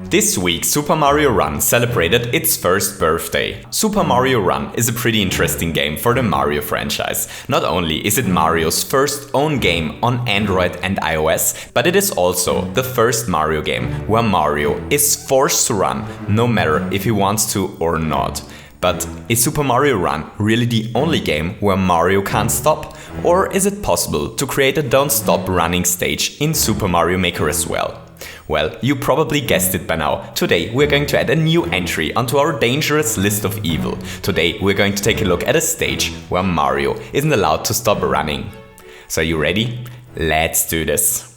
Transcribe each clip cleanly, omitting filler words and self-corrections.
This week, Super Mario Run celebrated its first birthday. Super Mario Run is a pretty interesting game for the Mario franchise. Not only is it Mario's first own game on Android and iOS, but it is also the first Mario game where Mario is forced to run, no matter if he wants to or not. But is Super Mario Run really the only game where Mario can't stop? Or is it possible to create a don't stop running stage in Super Mario Maker as well? Well, you probably guessed it by now. Today we're going to add a new entry onto our dangerous list of evil. Today we're going to take a look at a stage where Mario isn't allowed to stop running. So are you ready? Let's do this.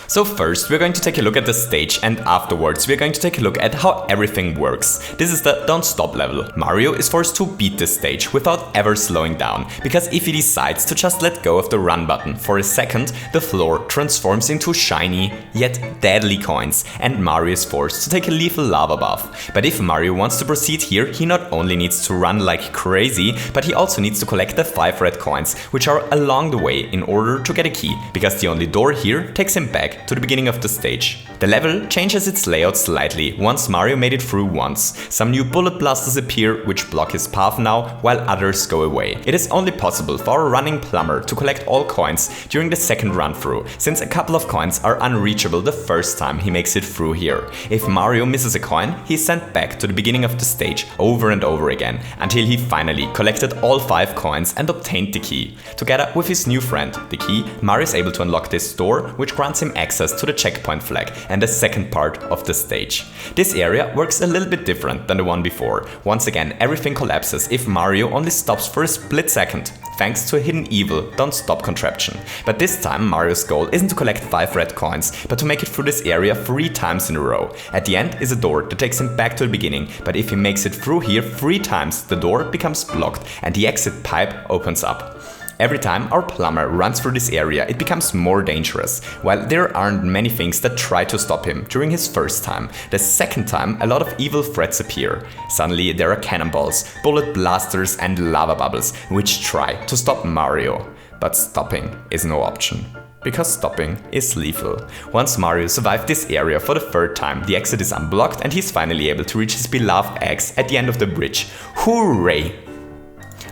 So first we're going to take a look at the stage, and afterwards we're going to take a look at how everything works. This is the don't stop level. Mario is forced to beat the stage without ever slowing down, because if he decides to just let go of the run button for a second, the floor transforms into shiny yet deadly coins and Mario is forced to take a lethal lava bath. But if Mario wants to proceed here, he not only needs to run like crazy, but he also needs to collect the 5 red coins, which are along the way in order to get a key, because the only door here takes him back to the beginning of the stage. The level changes its layout slightly once Mario made it through once. Some new bullet blasters appear which block his path now, while others go away. It is only possible for a running plumber to collect all coins during the second run through, since a couple of coins are unreachable the first time he makes it through here. If Mario misses a coin, he is sent back to the beginning of the stage over and over again, until he finally collected all 5 coins and obtained the key. Together with his new friend, the key, Mario is able to unlock this door, which grants him access to the checkpoint flag and the second part of the stage. This area works a little bit different than the one before. Once again, everything collapses if Mario only stops for a split second, thanks to a hidden evil don't stop contraption. But this time Mario's goal isn't to collect 5 red coins, but to make it through this area 3 times in a row. At the end is a door that takes him back to the beginning, but if he makes it through here 3 times, the door becomes blocked and the exit pipe opens up. Every time our plumber runs through this area, it becomes more dangerous. While there aren't many things that try to stop him during his first time, the second time a lot of evil threats appear. Suddenly there are cannonballs, bullet blasters and lava bubbles, which try to stop Mario. But stopping is no option, because stopping is lethal. Once Mario survived this area for the 3rd time, the exit is unblocked and he's finally able to reach his beloved X at the end of the bridge. Hooray!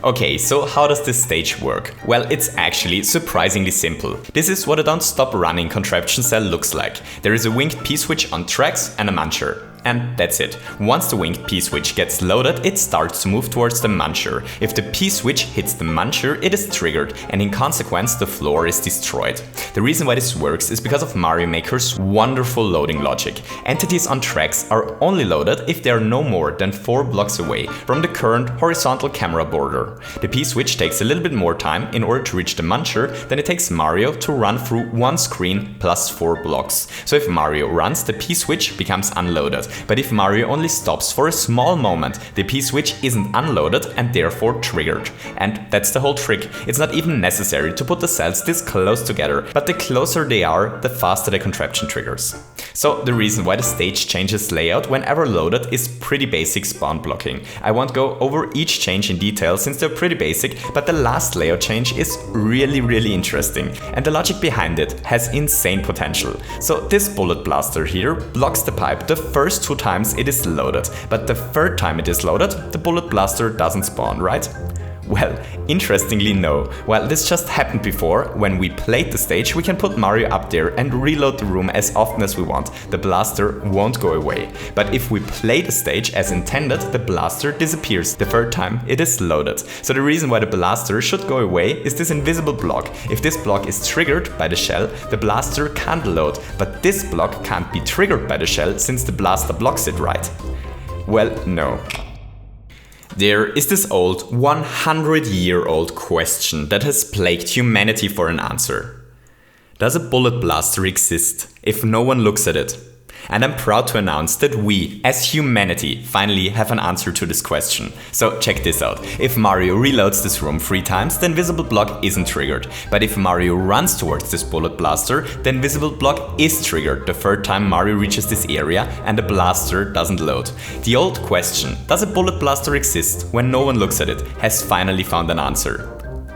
Okay, so how does this stage work? Well, it's actually surprisingly simple. This is what a don't stop running contraption cell looks like. There is a winged P-switch on tracks and a muncher. And that's it. Once the winged P-switch gets loaded, it starts to move towards the muncher. If the P-switch hits the muncher, it is triggered, and in consequence the floor is destroyed. The reason why this works is because of Mario Maker's wonderful loading logic. Entities on tracks are only loaded if they are no more than 4 blocks away from the current horizontal camera border. The P-switch takes a little bit more time in order to reach the muncher than it takes Mario to run through one screen plus 4 blocks. So if Mario runs, the P-switch becomes unloaded. But if Mario only stops for a small moment, the P-switch isn't unloaded and therefore triggered. And that's the whole trick. It's not even necessary to put the cells this close together, but the closer they are, the faster the contraption triggers. So the reason why the stage changes layout whenever loaded is pretty basic spawn blocking. I won't go over each change in detail since they're pretty basic, but the last layout change is really interesting, and the logic behind it has insane potential. So this bullet blaster here blocks the pipe the first 2 times it is loaded, but the 3rd time it is loaded, the bullet blaster doesn't spawn, right? Well, interestingly no. While this just happened before, when we played the stage, we can put Mario up there and reload the room as often as we want. The blaster won't go away. But if we play the stage as intended, the blaster disappears the 3rd time it is loaded. So the reason why the blaster should go away is this invisible block. If this block is triggered by the shell, the blaster can't load, but this block can't be triggered by the shell since the blaster blocks it, right? Well, no. There is this old 100-year-old question that has plagued humanity for an answer. Does a bullet blaster exist if no one looks at it? And I'm proud to announce that we, as humanity, finally have an answer to this question. So check this out. If Mario reloads this room 3 times, the invisible block isn't triggered. But if Mario runs towards this bullet blaster, the invisible block is triggered the 3rd time Mario reaches this area and the blaster doesn't load. The old question, does a bullet blaster exist when no one looks at it, has finally found an answer.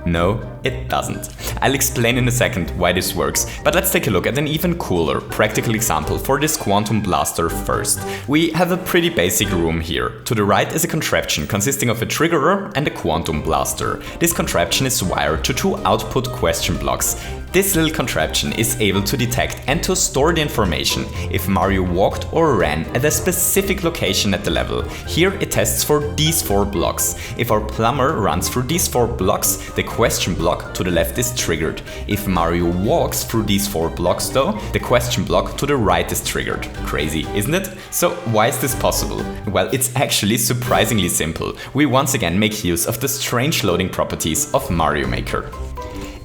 No, it doesn't. I'll explain in a second why this works, but let's take a look at an even cooler, practical example for this quantum blaster first. We have a pretty basic room here. To the right is a contraption consisting of a triggerer and a quantum blaster. This contraption is wired to 2 output question blocks. This little contraption is able to detect and to store the information if Mario walked or ran at a specific location at the level. Here it tests for these 4 blocks. If our plumber runs through these 4 blocks, the question block to the left is triggered. If Mario walks through these 4 blocks though, the question block to the right is triggered. Crazy, isn't it? So why is this possible? Well, it's actually surprisingly simple. We once again make use of the strange loading properties of Mario Maker.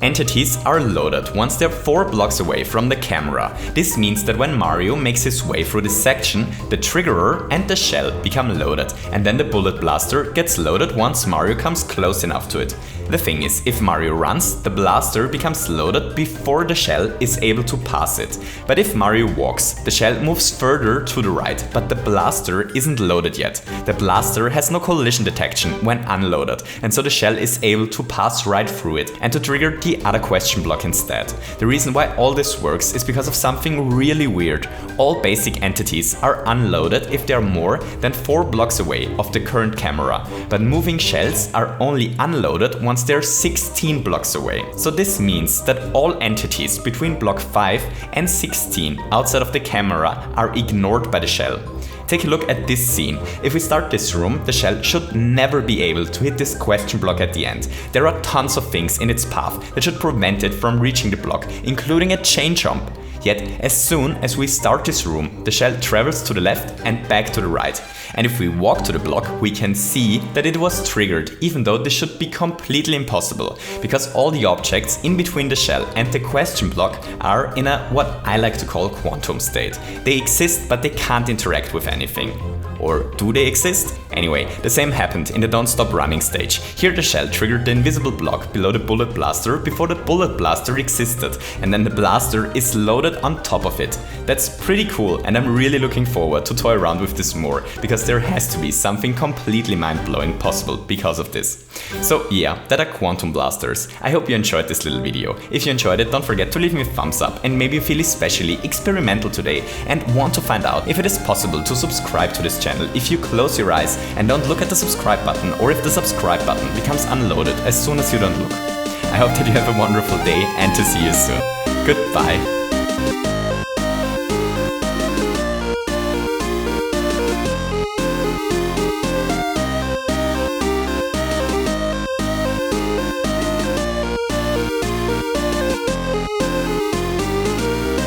Entities are loaded once they're 4 blocks away from the camera. This means that when Mario makes his way through this section, the triggerer and the shell become loaded, and then the bullet blaster gets loaded once Mario comes close enough to it. The thing is, if Mario runs, the blaster becomes loaded before the shell is able to pass it. But if Mario walks, the shell moves further to the right, but the blaster isn't loaded yet. The blaster has no collision detection when unloaded, and so the shell is able to pass right through it and to trigger the other question block instead. The reason why all this works is because of something really weird. All basic entities are unloaded if they are more than 4 blocks away of the current camera, but moving shells are only unloaded once they're 16 blocks away. So this means that all entities between block 5 and 16 outside of the camera are ignored by the shell. Take a look at this scene. If we start this room, the shell should never be able to hit this question block at the end. There are tons of things in its path that should prevent it from reaching the block, including a chain jump. Yet, as soon as we start this room, the shell travels to the left and back to the right. And if we walk to the block, we can see that it was triggered, even though this should be completely impossible, because all the objects in between the shell and the question block are in a, what I like to call, quantum state. They exist, but they can't interact with anything. Or do they exist? Anyway, the same happened in the Don't Stop Running stage. Here the shell triggered the invisible block below the bullet blaster before the bullet blaster existed, and then the blaster is loaded on top of it. That's pretty cool, and I'm really looking forward to toy around with this more, because there has to be something completely mind-blowing possible because of this. So yeah, that are quantum blasters. I hope you enjoyed this little video. If you enjoyed it, don't forget to leave me a thumbs up, and maybe you feel especially experimental today and want to find out if it is possible to subscribe to this channel if you close your eyes and don't look at the subscribe button, or if the subscribe button becomes unloaded as soon as you don't look. I hope that you have a wonderful day and to see you soon. Goodbye.